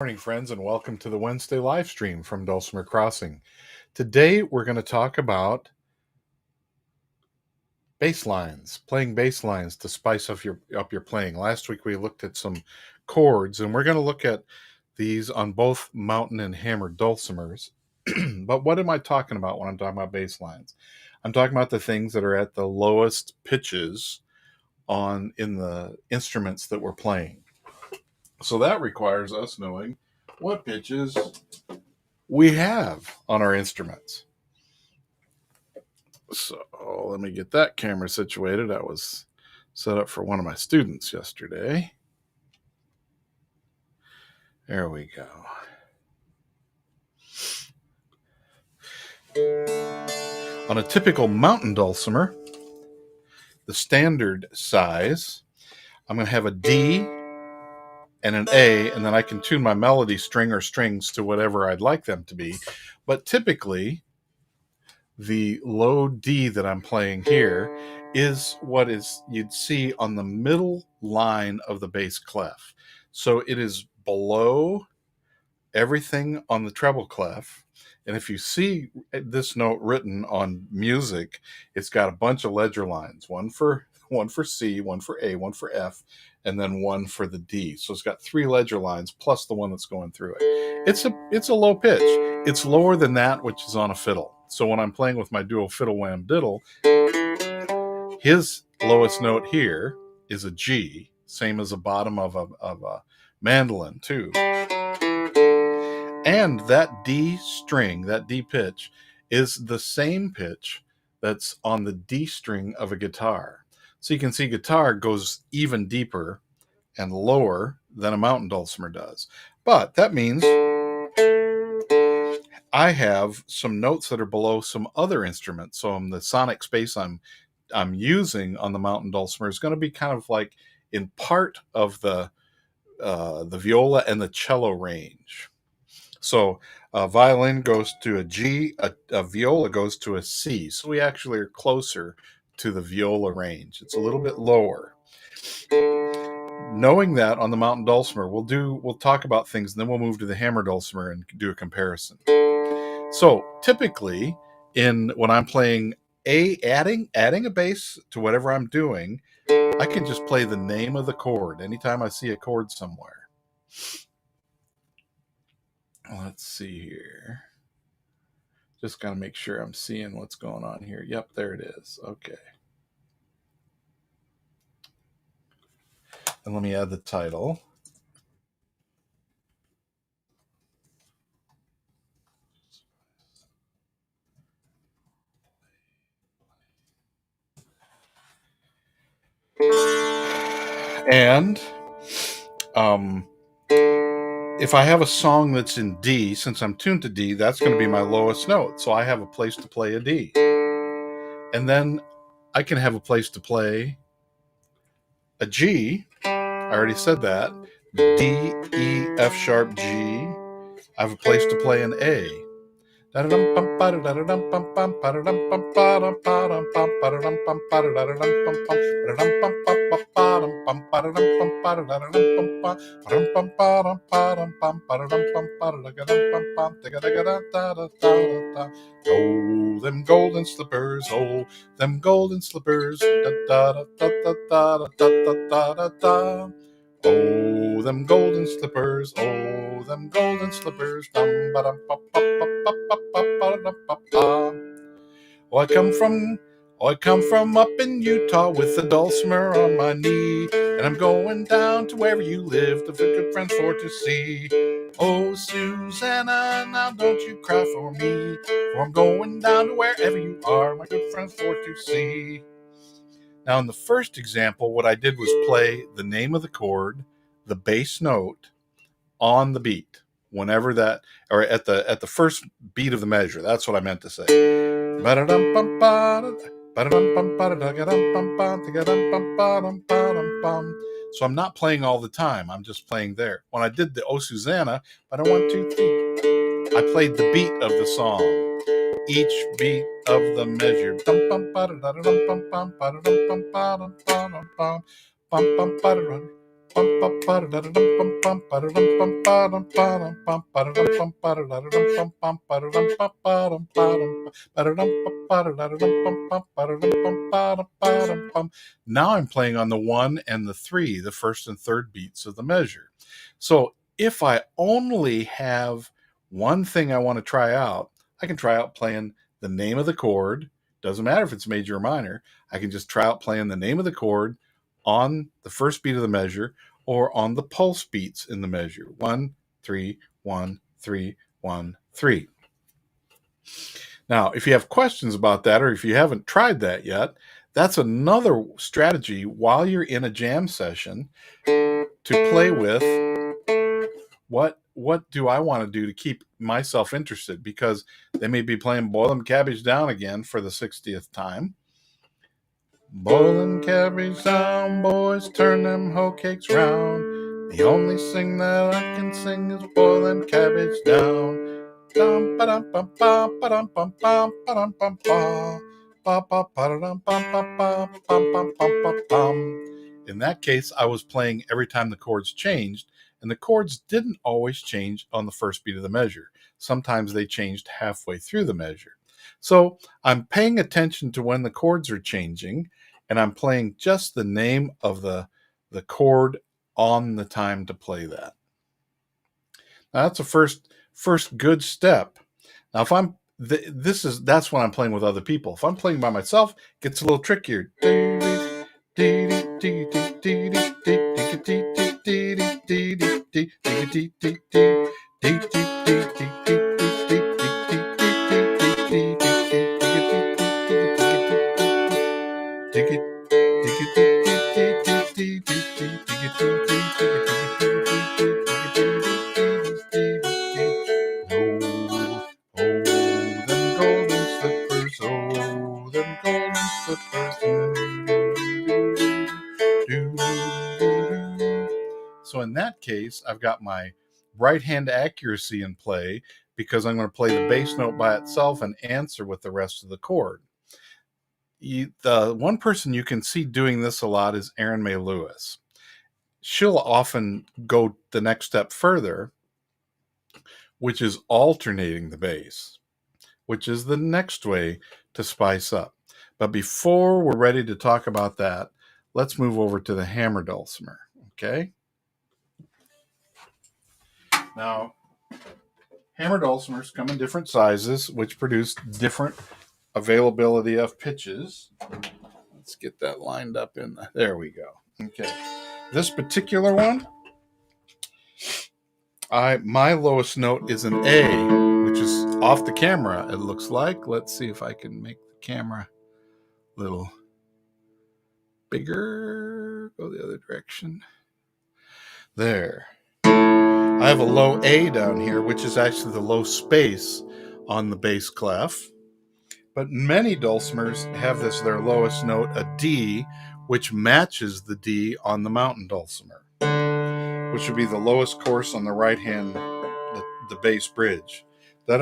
Morning, friends, and welcome to the Wednesday LiveStream from Dulcimer Crossing. Today, we're going to talk about bass lines, playing bass lines to spice up your playing. Last week, we looked at some chords, and we're going to look at these on both mountain and hammered dulcimers. But what am I talking about when I'm talking about bass lines? I'm talking about the things that are at the lowest pitches in the instruments that we're playing. So that requires us knowing what pitches we have on our instruments. So let me get that camera situated. I was set up for one of my students yesterday. There we go. On a typical mountain dulcimer, the standard size, I'm going to have a D and an A, and then I can tune my melody string or strings to whatever I'd like them to be. But typically, the low D that I'm playing here is what you'd see on the middle line of the bass clef. So it is below everything on the treble clef. And if you see this note written on music, it's got a bunch of ledger lines, one for C, one for A, one for F, and then one for the D. So it's got 3 ledger lines plus the one that's going through it. It's a low pitch. It's lower than that which is on a fiddle. So when I'm playing with my duo fiddle wham diddle, his lowest note here is a G, same as the bottom of a mandolin too. And that D string, that D pitch, is the same pitch that's on the D string of a guitar. So you can see guitar goes even deeper and lower than a mountain dulcimer does. But that means I have some notes that are below some other instruments. So the sonic space I'm using on the mountain dulcimer is going to be kind of like in part of the viola and the cello range. So a violin goes to a G, a viola goes to a C. So we actually are closer to the viola range. It's a little bit lower. Knowing that on the mountain dulcimer, we'll talk about things, and then we'll move to the hammer dulcimer and do a comparison. So typically, when I'm playing adding a bass to whatever I'm doing, I can just play the name of the chord anytime I see a chord somewhere. Let's see here. Just got to make sure I'm seeing what's going on here. Yep, there it is. Okay. And let me add the title. And if I have a song that's in D, since I'm tuned to D, that's going to be my lowest note. So I have a place to play a D. And then I can have a place to play a G. I already said that. D, E, F sharp, G. I have a place to play an A. Oh, them golden slippers, oh, them golden slippers, da da da da da da da da da da. Oh, them golden slippers, oh, them golden slippers. Oh, I come from up in Utah with a dulcimer on my knee, and I'm going down to wherever you live to visit friends for to see. Oh, Susanna, now don't you cry for me, for I'm going down to wherever you are, my good friends for to see. Now, in the first example, what I did was play the name of the chord, the bass note, on the beat, whenever that, or at the first beat of the measure. That's what I meant to say. So I'm not playing all the time. I'm just playing there. When I did the Oh Susanna, 1, 2, 3, I played the beat of the song. Each beat of the measure. Now I'm playing on the 1 and the 3, the first and third beats of the measure. So if I only have one thing I want to try out, I can try out playing the name of the chord. Doesn't matter if it's major or minor. I can just try out playing the name of the chord on the first beat of the measure or on the pulse beats in the measure. 1, 3, 1, 3, 1, 3. Now, if you have questions about that, or if you haven't tried that yet, that's another strategy while you're in a jam session to play with what do I want to do to keep myself interested, because they may be playing Boil 'em Cabbage Down again for the 60th time. Boilin' cabbage down, boys, turn them hoe cakes round. The only sing that I can sing is boilin' cabbage down. Dum ba dum bum bum ba dum bum bum ba dum bum bum ba ba ba dum bum bum bum bum bum bum bum bum. In that case, I was playing every time the chords changed, and the chords didn't always change on the first beat of the measure. Sometimes they changed halfway through the measure. So I'm paying attention to when the chords are changing, and I'm playing just the name of the chord on the time to play that. Now that's a first good step. Now if I'm that's when I'm playing with other people. If I'm playing by myself, it gets a little trickier. So in that case, I've got my right hand accuracy in play, because I'm going to play the bass note by itself and answer with the rest of the chord. The one person you can see doing this a lot is Erin May Lewis. She'll often go the next step further, which is alternating the bass, which is the next way to spice up. But before we're ready to talk about that, let's move over to the hammer dulcimer, okay? Now, hammer dulcimers come in different sizes, which produce different availability of pitches. Let's get that lined up there we go. Okay. This particular one, my lowest note is an A, which is off the camera, it looks like. Let's see if I can make the camera a little bigger. Go the other direction. There. I have a low A down here, which is actually the low space on the bass clef. But many dulcimers have their lowest note, a D, which matches the D on the mountain dulcimer, which would be the lowest course on the right hand, the bass bridge. Now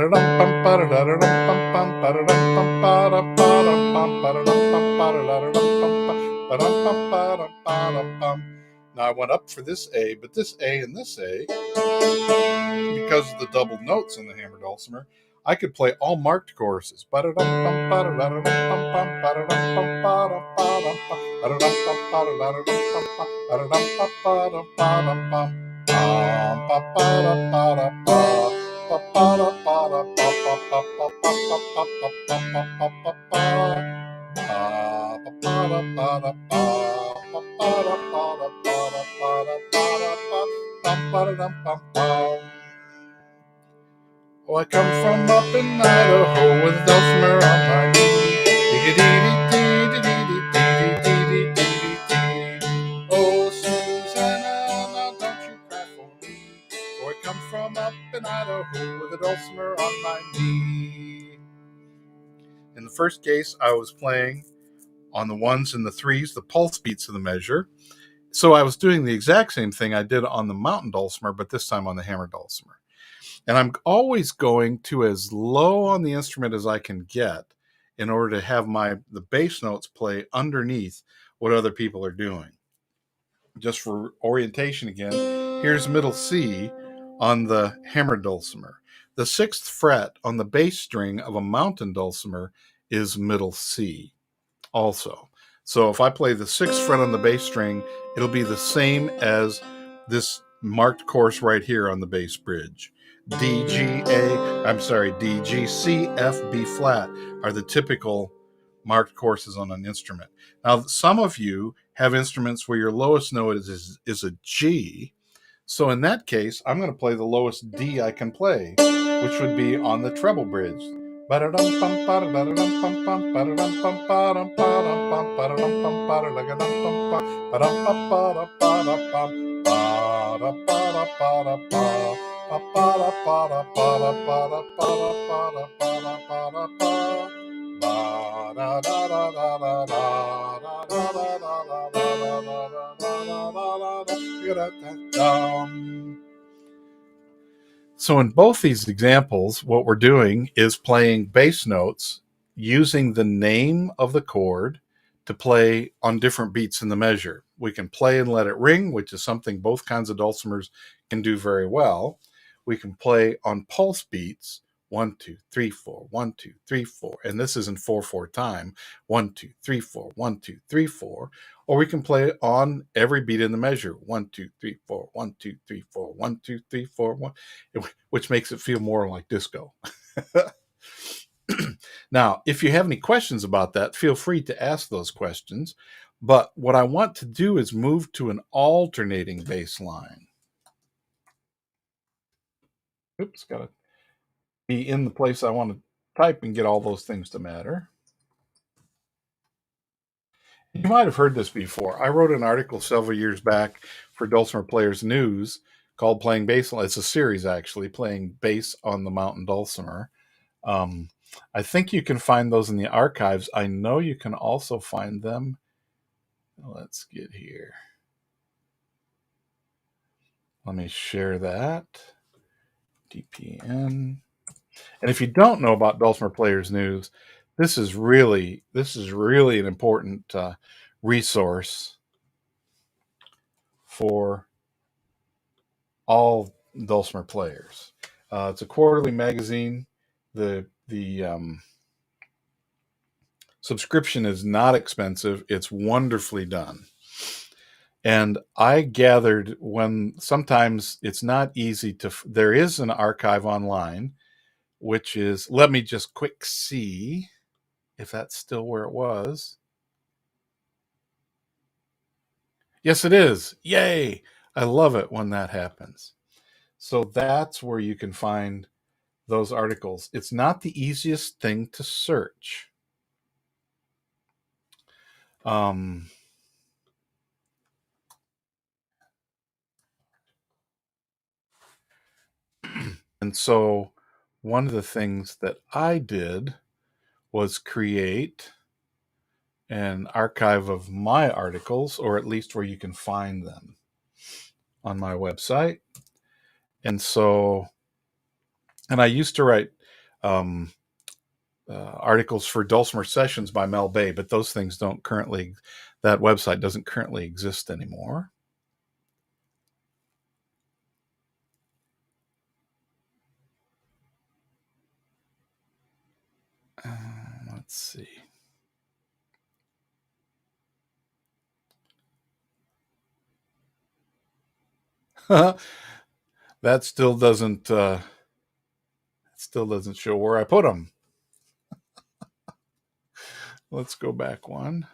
I went up for this A, but this A and this A, because of the double notes in the hammer dulcimer, I could play all marked choruses. Oh, I come from up in Idaho with a dulcimer on my knee. Oh, Susanna, now don't you cry for me. Oh, I come from up in Idaho with a dulcimer on my knee. In the first case, I was playing on the 1s and the 3s, the pulse beats of the measure. So I was doing the exact same thing I did on the mountain dulcimer, but this time on the hammer dulcimer. And I'm always going to as low on the instrument as I can get in order to have the bass notes play underneath what other people are doing. just for orientation again, here's middle C on the hammered dulcimer. The 6th fret on the bass string of a mountain dulcimer is middle C also. So if I play the 6th fret on the bass string, it'll be the same as this marked course right here on the bass bridge. D, G, C, F, B flat are the typical marked courses on an instrument. Now, some of you have instruments where your lowest note is a G. So in that case, I'm going to play the lowest D I can play, which would be on the treble bridge. So in both these examples, what we're doing is playing bass notes using the name of the chord to play on different beats in the measure. We can play and let it ring, which is something both kinds of dulcimers can do very well. We can play on pulse beats, 1, 2, 3, 4, 1, 2, 3, 4, and this is in 4/4 time, 1, 2, 3, 4, 1, 2, 3, 4. Or we can play on every beat in the measure, 1, 2, 3, 4, 1, 2, 3, 4, 1, 2, 3, 4, 1, which makes it feel more like disco. Now, if you have any questions about that, feel free to ask those questions. But what I want to do is move to an alternating bass line. Oops, got to be in the place I want to type and get all those things to matter. You might have heard this before. I wrote an article several years back for Dulcimer Players News called Playing Basslines. It's a series, actually, playing bass on the mountain dulcimer. I think you can find those in the archives. I know you can also find them. Let's get here. Let me share that. DPN. And if you don't know about Dulcimer Players News, this is really an important resource for all Dulcimer players. It's a quarterly magazine. The subscription is not expensive. It's wonderfully done. And I gathered when sometimes it's not easy to, there is an archive online, which is, let me just quick see if that's still where it was. Yes, it is. Yay. I love it when that happens. So that's where you can find those articles. It's not the easiest thing to search. And so one of the things that I did was create an archive of my articles, or at least where you can find them on my website. And so, and I used to write articles for Dulcimer Sessions by Mel Bay, but those things don't currently, that website doesn't currently exist anymore. Let's see. That still doesn't show where I put them. Let's go back one.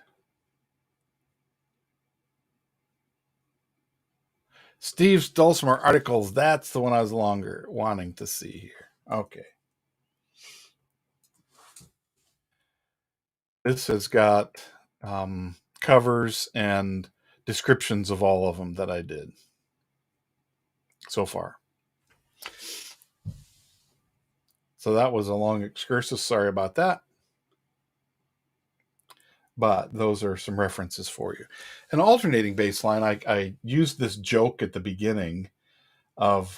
Steve's Dulcimer articles. That's the one I was wanting to see here. Okay. This has got covers and descriptions of all of them that I did so far. So that was a long excursus. Sorry about that. But those are some references for you. An alternating bass line, I used this joke at the beginning of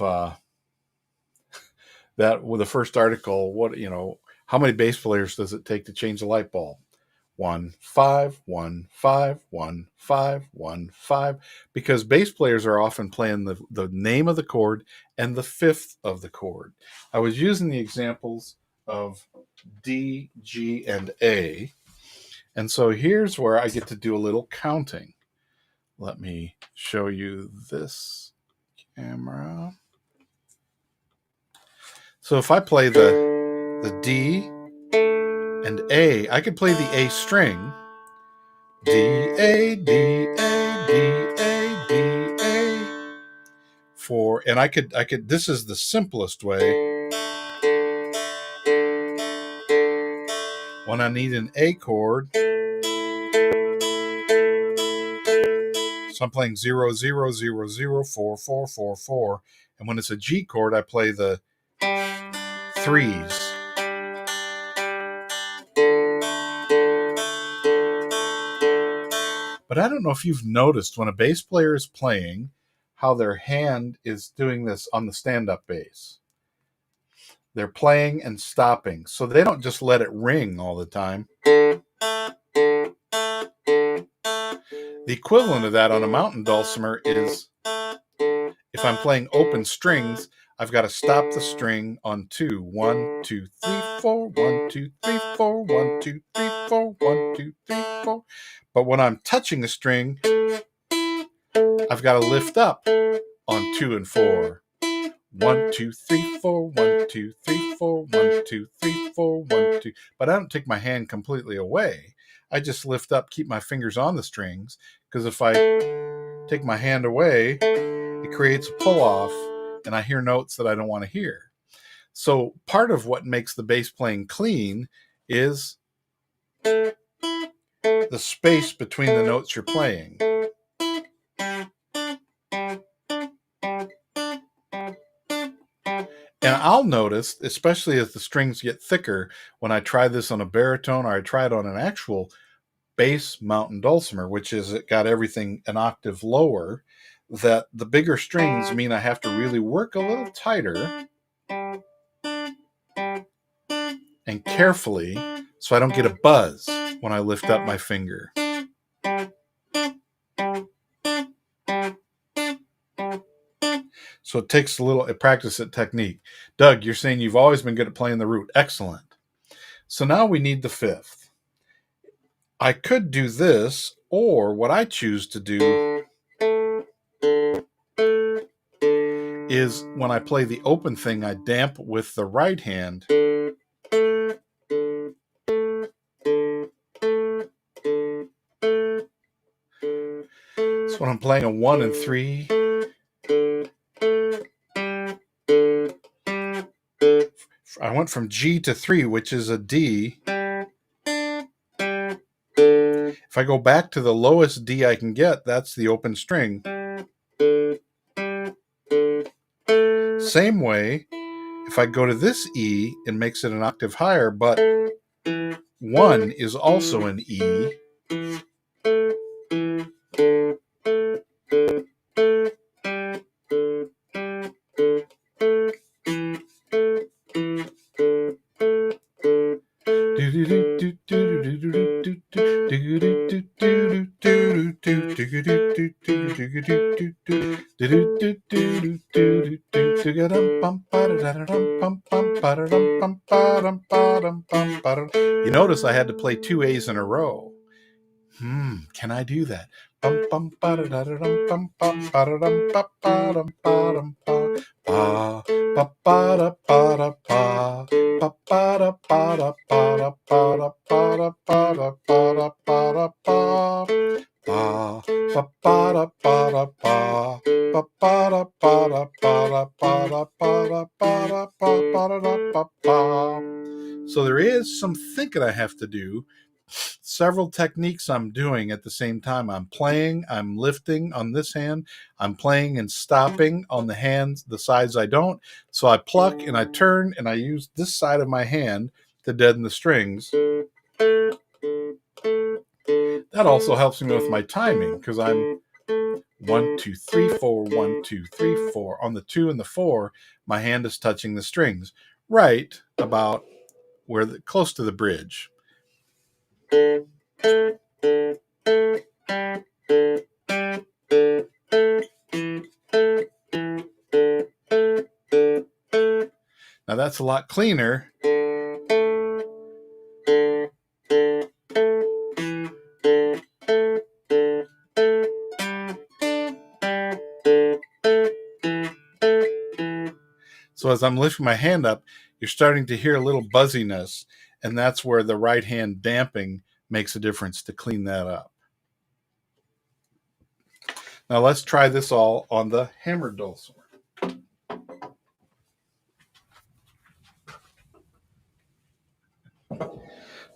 that with the first article. How many bass players does it take to change a light bulb? 1, 5, 1, 5, 1, 5, 1, 5, because bass players are often playing the name of the chord and the fifth of the chord. I was using the examples of D, G, and A, and so here's where I get to do a little counting. Let me show you this camera. So if I play the D and A, I could play the A string. D, A, D, A, D, A, D, A. And I could, this is the simplest way. When I need an A chord, so I'm playing 0, 0, 0, 0, 4, 4, 4, 4. And when it's a G chord, I play the threes. But I don't know if you've noticed when a bass player is playing how their hand is doing this on the stand-up bass. They're playing and stopping, so they don't just let it ring all the time. The equivalent of that on a mountain dulcimer is, if I'm playing open strings, I've got to stop the string on 2. 1, 2, 3, 4, 1, 2, 3, 4, 1, 2, 3, 4, 1, 2, 3, 4. But when I'm touching the string, I've got to lift up on 2 and 4. 1, 2, 3, 4, 1, 2, 3, 4, 1, 2, 3, 4, 1, 2. But I don't take my hand completely away. I just lift up, keep my fingers on the strings, because if I take my hand away, it creates a pull off, and I hear notes that I don't want to hear. So part of what makes the bass playing clean is the space between the notes you're playing. And I'll notice, especially as the strings get thicker, when I try this on a baritone or I try it on an actual bass mountain dulcimer, which is it got everything an octave lower, that the bigger strings mean I have to really work a little tighter and carefully so I don't get a buzz when I lift up my finger. So it takes a little practice at technique. Doug, you're saying you've always been good at playing the root. Excellent. So now we need the fifth. I could do this, or what I choose to do is when I play the open thing, I damp with the right hand. So when I'm playing a 1 and 3, I went from G to 3, which is a D. If I go back to the lowest D I can get, that's the open string. Same way, if I go to this E, it makes it an octave higher, but 1 is also an E. You notice I had to play 2 A's in a row. Can I do that? So there is some thinking I have to do. Several techniques I'm doing at the same time. I'm playing, I'm lifting on this hand, I'm playing and stopping on the hands, the sides I don't. So I pluck and I turn and I use this side of my hand to deaden the strings. That also helps me with my timing because I'm 1, 2, 3, 4, 1, 2, 3, 4. On the 2 and the 4, my hand is touching the strings right about where close to the bridge. Now that's a lot cleaner. So as I'm lifting my hand up, you're starting to hear a little buzziness, and that's where the right hand damping makes a difference to clean that up. Now let's try this all on the hammered dulcimer.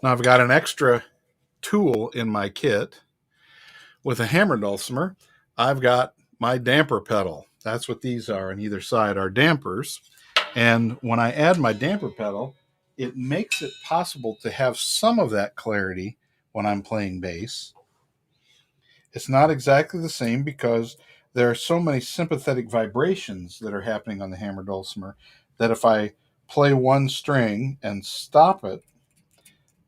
Now I've got an extra tool in my kit. With a hammered dulcimer, I've got my damper pedal. That's what these are on either side, are dampers. And when I add my damper pedal, it makes it possible to have some of that clarity when I'm playing bass. It's not exactly the same because there are so many sympathetic vibrations that are happening on the hammered dulcimer that if I play one string and stop it,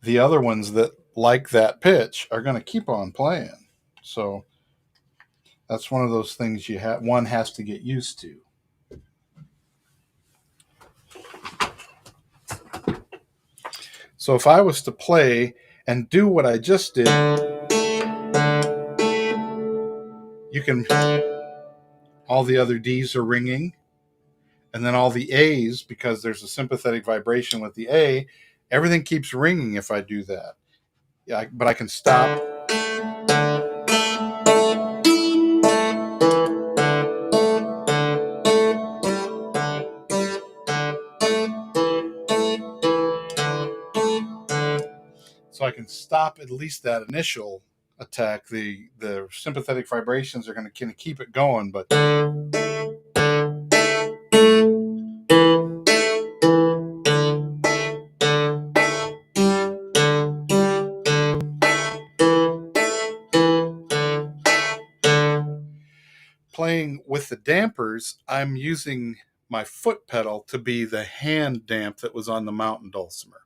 the other ones that like that pitch are going to keep on playing. So that's one of those things one has to get used to. So if I was to play and do what I just did, you can, all the other D's are ringing, and then all the A's, because there's a sympathetic vibration with the A, everything keeps ringing if I do that. Yeah, but I can stop. So I can stop at least that initial attack. The sympathetic vibrations are going to keep it going, but playing with the dampers, I'm using my foot pedal to be the hand damp that was on the mountain dulcimer.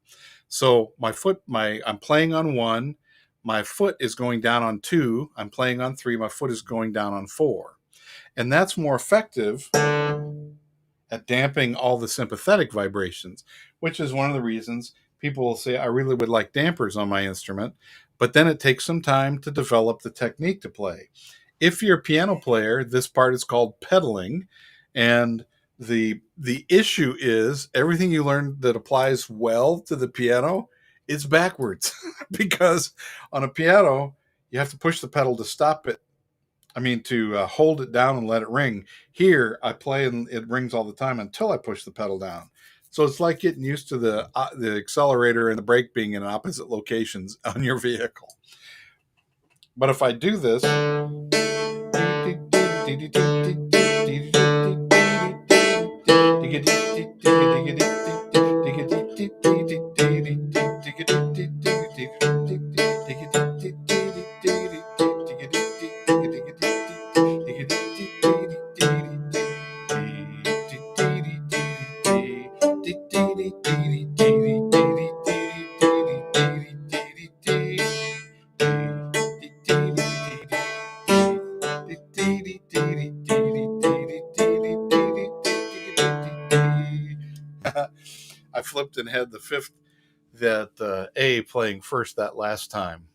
So I'm playing on 1, my foot is going down on 2, I'm playing on 3, my foot is going down on 4. And that's more effective at damping all the sympathetic vibrations, which is one of the reasons people will say, I really would like dampers on my instrument, but then it takes some time to develop the technique to play. If you're a piano player, this part is called pedaling, and the issue is everything you learn that applies well to the piano is backwards because on a piano you have to push the pedal to stop it. To hold it down and let it ring. Here I play and it rings all the time until I push the pedal down. So it's like getting used to the accelerator and the brake being in opposite locations on your vehicle. But if I do this, I flipped and had the fifth, that A playing first that last time.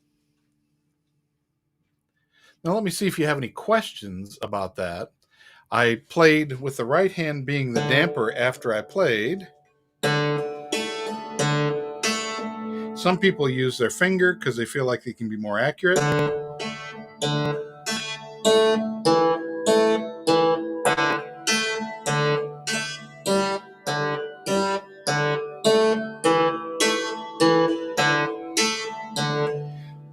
Now let me see if you have any questions about that. I played with the right hand being the damper after I played. Some people use their finger because they feel like they can be more accurate.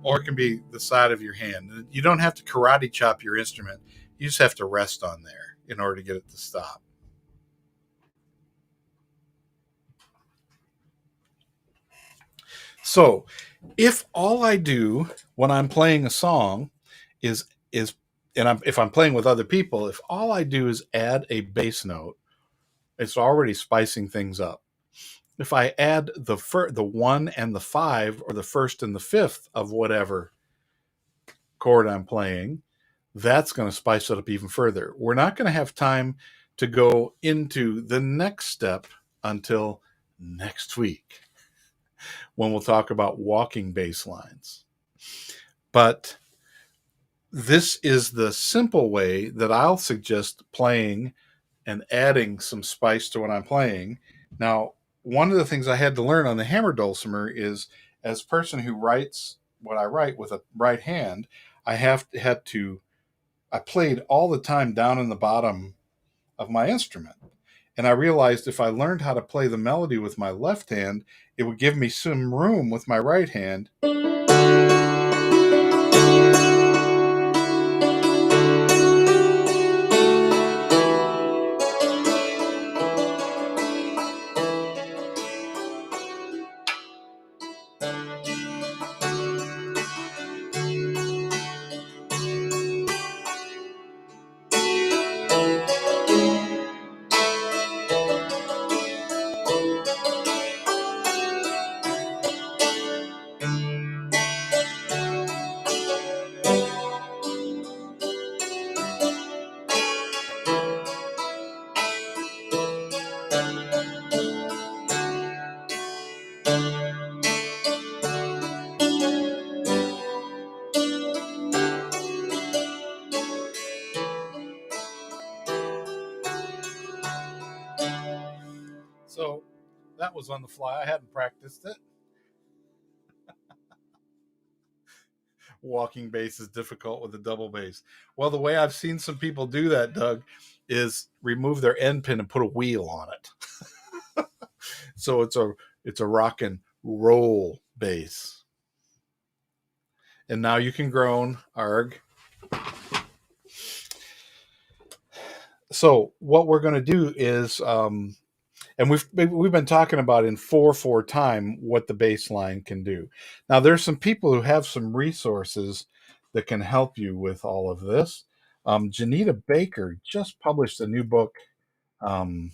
Or it can be the side of your hand. You don't have to karate chop your instrument. You just have to rest on there in order to get it to stop. So if all I do when I'm playing a song is if I'm playing with other people, if all I do is add a bass note, it's already spicing things up. if I add the 1 and the 5, or the first and the fifth of whatever chord I'm playing, that's going to spice it up even further. We're not going to have time to go into the next step until next week, when we'll talk about walking bass lines. But this is the simple way that I'll suggest playing and adding some spice to what I'm playing. Now, one of the things I had to learn on the hammer dulcimer is, as a person who writes what I write with a right hand, I played all the time down in the bottom of my instrument. And I realized if I learned how to play the melody with my left hand, it would give me some room with my right hand. So that was on the fly. I hadn't practiced it. Walking bass is difficult with a double bass. Well, the way I've seen some people do that, Doug, is remove their end pin and put a wheel on it. So it's a rock and roll bass. And now you can groan, arg. So what we're going to do is, and we've been talking about in 4/4 time what the bass line can do. Now there's some people who have some resources that can help you with all of this. Janita Baker just published a new book. Um,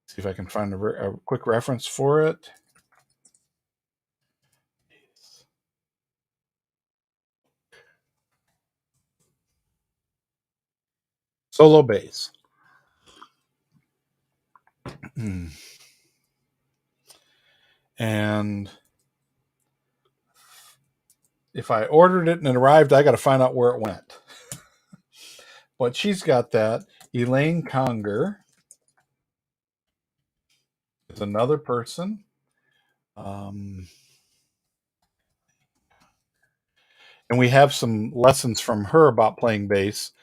see if I can find a quick reference for it. Solo bass. And if I ordered it and it arrived, I got to find out where it went. But she's got that. Elaine Conger is another person. And we have some lessons from her about playing bass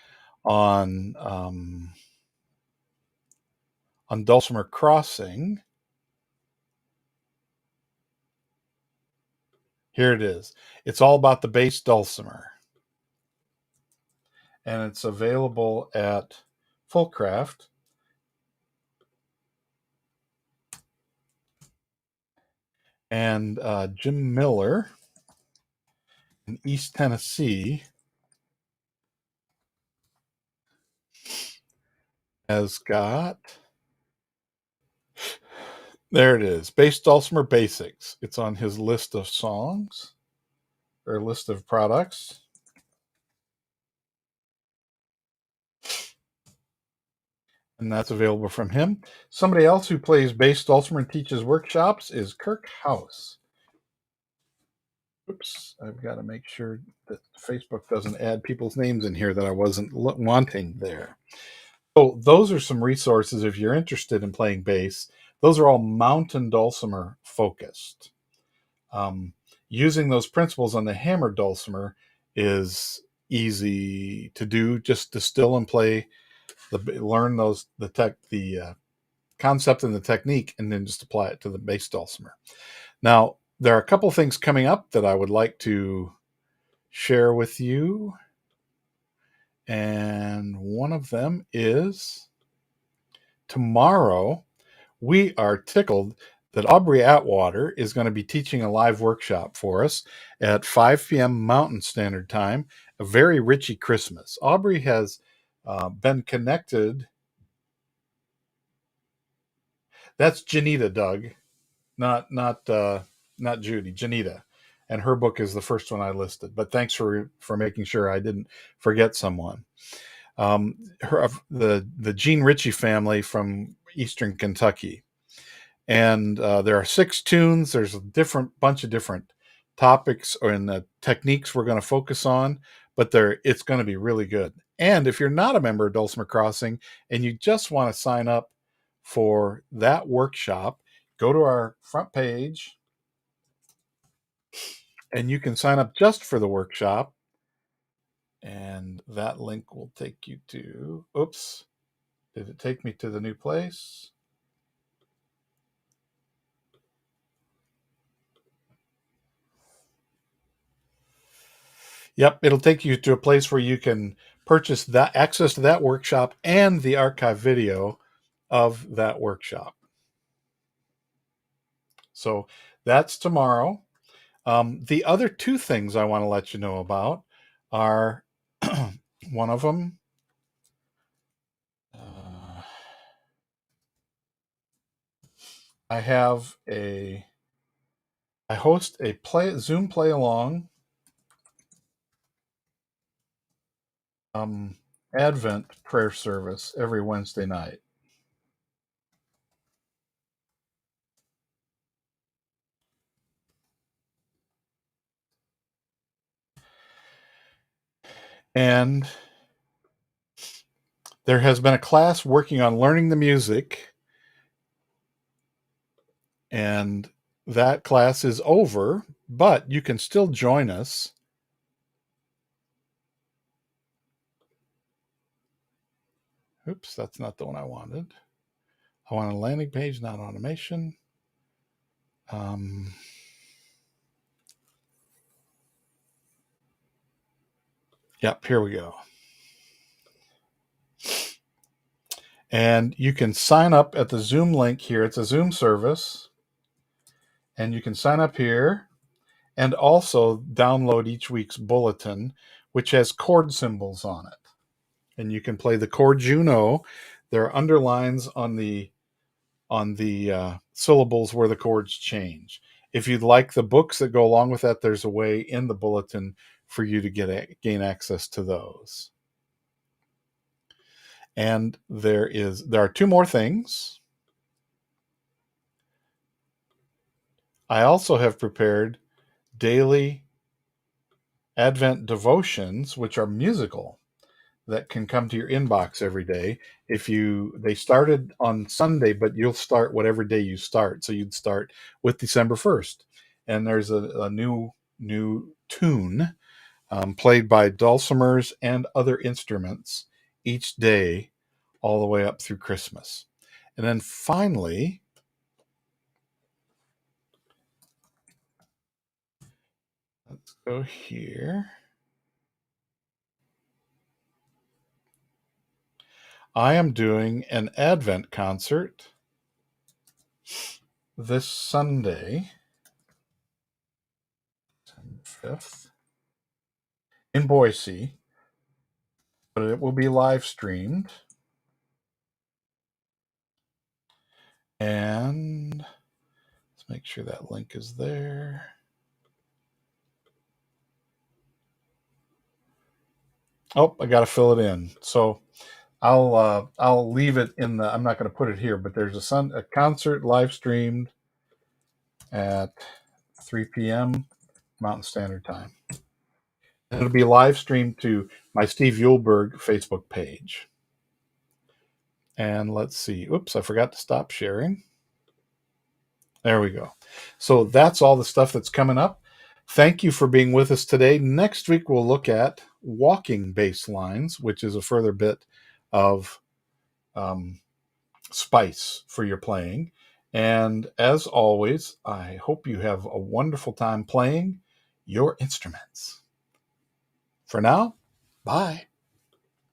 on Dulcimer Crossing. Here it is. It's all about the bass dulcimer, and it's available at Fullcraft. And Jim Miller in East Tennessee has got, there it is, Bass Dulcimer Basics. It's on his list of songs, or list of products. And that's available from him. Somebody else who plays bass dulcimer and teaches workshops is Kirk House. Oops, I've got to make sure that Facebook doesn't add people's names in here that I wasn't wanting there. So those are some resources if you're interested in playing bass. Those are all mountain dulcimer focused. Using those principles on the hammer dulcimer is easy to do. Just distill and play, learn the concept and the technique, and then just apply it to the bass dulcimer. Now, there are a couple things coming up that I would like to share with you. And one of them is tomorrow. We are tickled that Aubrey Atwater is going to be teaching a live workshop for us at 5 p.m. Mountain Standard Time, a very Richie Christmas. Aubrey has been connected That's Janita, Doug, not Judy. Janita, and her book is the first one I listed. But thanks for making sure I didn't forget someone. The Gene Ritchie family from Eastern Kentucky, and there are 6 tunes. There's a bunch of different topics and techniques we're going to focus on, but it's going to be really good. And if you're not a member of Dulcimer Crossing and you just want to sign up for that workshop, go to our front page and you can sign up just for the workshop. And that link will take you to, oops, did it take me to the new place? Yep, it'll take you to a place where you can purchase that access to that workshop and the archive video of that workshop. So that's tomorrow. The other 2 things I want to let you know about are one of them. I host a Zoom play along Advent prayer service every Wednesday night. And there has been a class working on learning the music, and that class is over, but you can still join us. Oops, that's not the one I wanted. I want a landing page, not automation. Yep, here we go. And you can sign up at the Zoom link here. It's a Zoom service. And you can sign up here and also download each week's bulletin, which has chord symbols on it. And you can play the chords you know. There are underlines on the syllables where the chords change. If you'd like the books that go along with that, there's a way in the bulletin for you to gain access to those. And there are 2 more things. I also have prepared daily Advent devotions, which are musical, that can come to your inbox every day. They started on Sunday, but you'll start whatever day you start. So you'd start with December 1st. And there's a new tune played by dulcimers and other instruments each day all the way up through Christmas. And then finally, let's go here. I am doing an Advent concert this Sunday, 5th, in Boise, but it will be live streamed. And let's make sure that link is there. Oh, I got to fill it in. So I'll leave it in the. I'm not going to put it here, but there's a concert live streamed at 3 p.m. Mountain Standard Time. It'll be live streamed to my Steve Yulberg Facebook page. And let's see. Oops, I forgot to stop sharing. There we go. So that's all the stuff that's coming up. Thank you for being with us today. Next week, we'll look at walking bass lines, which is a further bit of spice for your playing. And as always, I hope you have a wonderful time playing your instruments. For now, bye.